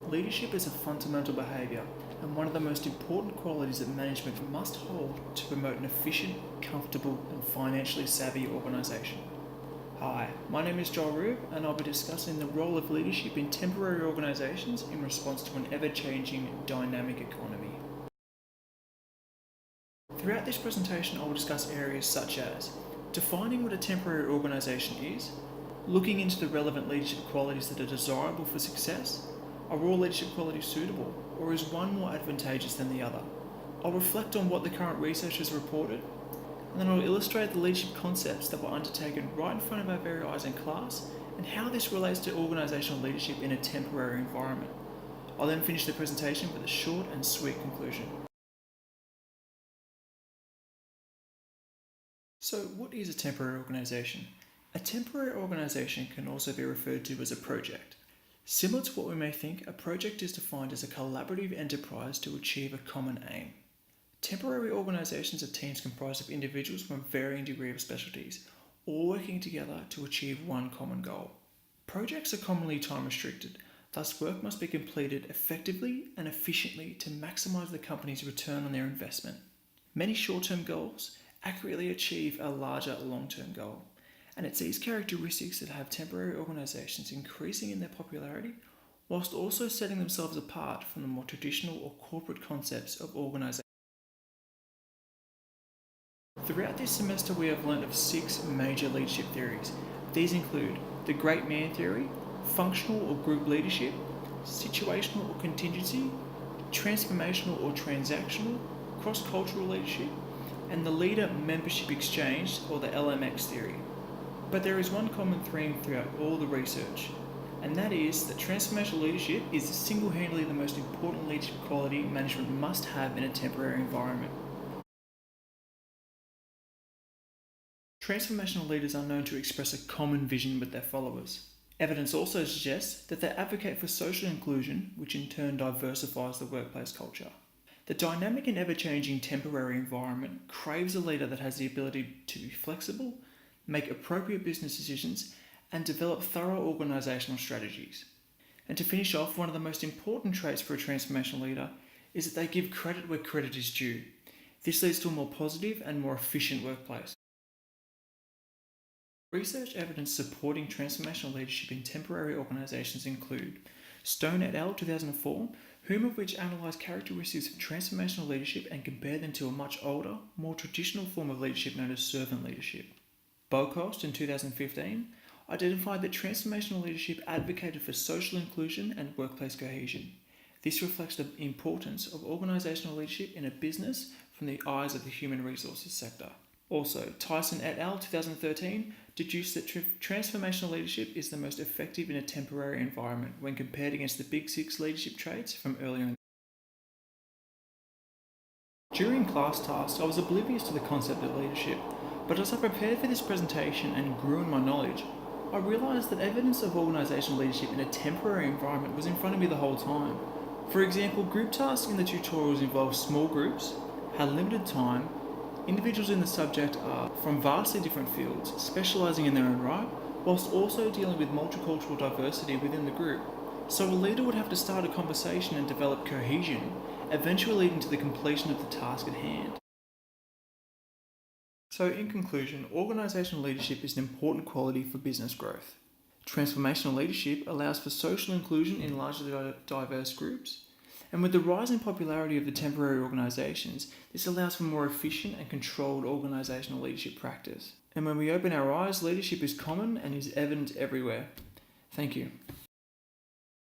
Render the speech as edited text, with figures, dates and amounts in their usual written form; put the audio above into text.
Leadership is a fundamental behaviour and one of the most important qualities that management must hold to promote an efficient, comfortable and financially savvy organisation. Hi, my name is Joel Rube and I'll be discussing the role of leadership in temporary organisations in response to an ever-changing, dynamic economy. Throughout this presentation I will discuss areas such as defining what a temporary organisation is, looking into the relevant leadership qualities that are desirable for success. Are all leadership qualities suitable, or is one more advantageous than the other? I'll reflect on what the current research has reported, and then I'll illustrate the leadership concepts that were undertaken right in front of our very eyes in class, and how this relates to organisational leadership in a temporary environment. I'll then finish the presentation with a short and sweet conclusion. So, what is a temporary organisation? A temporary organisation can also be referred to as a project. Similar to what we may think, a project is defined as a collaborative enterprise to achieve a common aim. Temporary organisations are teams comprised of individuals from varying degrees of specialties, all working together to achieve one common goal. Projects are commonly time restricted, thus work must be completed effectively and efficiently to maximise the company's return on their investment. Many short-term goals accurately achieve a larger long-term goal. And it's these characteristics that have temporary organisations increasing in their popularity, whilst also setting themselves apart from the more traditional or corporate concepts of organisation. Throughout this semester we have learned of 6 major leadership theories. These include the Great Man Theory, functional or group leadership, situational or contingency, transformational or transactional, cross-cultural leadership, and the Leader Membership Exchange or the LMX theory. But there is one common theme throughout all the research, and that is that transformational leadership is single-handedly the most important leadership quality management must have in a temporary environment. Transformational leaders are known to express a common vision with their followers. Evidence also suggests that they advocate for social inclusion, which in turn diversifies the workplace culture. The dynamic and ever-changing temporary environment craves a leader that has the ability to be flexible, make appropriate business decisions, and develop thorough organisational strategies. And to finish off, one of the most important traits for a transformational leader is that they give credit where credit is due. This leads to a more positive and more efficient workplace. Research evidence supporting transformational leadership in temporary organisations include Stone et al. 2004, whom of which analysed characteristics of transformational leadership and compared them to a much older, more traditional form of leadership known as servant leadership. Bocost in 2015 identified that transformational leadership advocated for social inclusion and workplace cohesion. This reflects the importance of organisational leadership in a business from the eyes of the human resources sector. Also, Tyson et al. 2013 deduced that transformational leadership is the most effective in a temporary environment when compared against the Big 6 leadership traits from earlier. During class tasks, I was oblivious to the concept of leadership. But as I prepared for this presentation and grew in my knowledge, I realised that evidence of organisational leadership in a temporary environment was in front of me the whole time. For example, group tasks in the tutorials involve small groups, had limited time, individuals in the subject are from vastly different fields, specialising in their own right, whilst also dealing with multicultural diversity within the group. So a leader would have to start a conversation and develop cohesion, eventually leading to the completion of the task at hand. So in conclusion, organisational leadership is an important quality for business growth. Transformational leadership allows for social inclusion in largely diverse groups. And with the rising popularity of the temporary organisations, this allows for more efficient and controlled organisational leadership practice. And when we open our eyes, leadership is common and is evident everywhere. Thank you.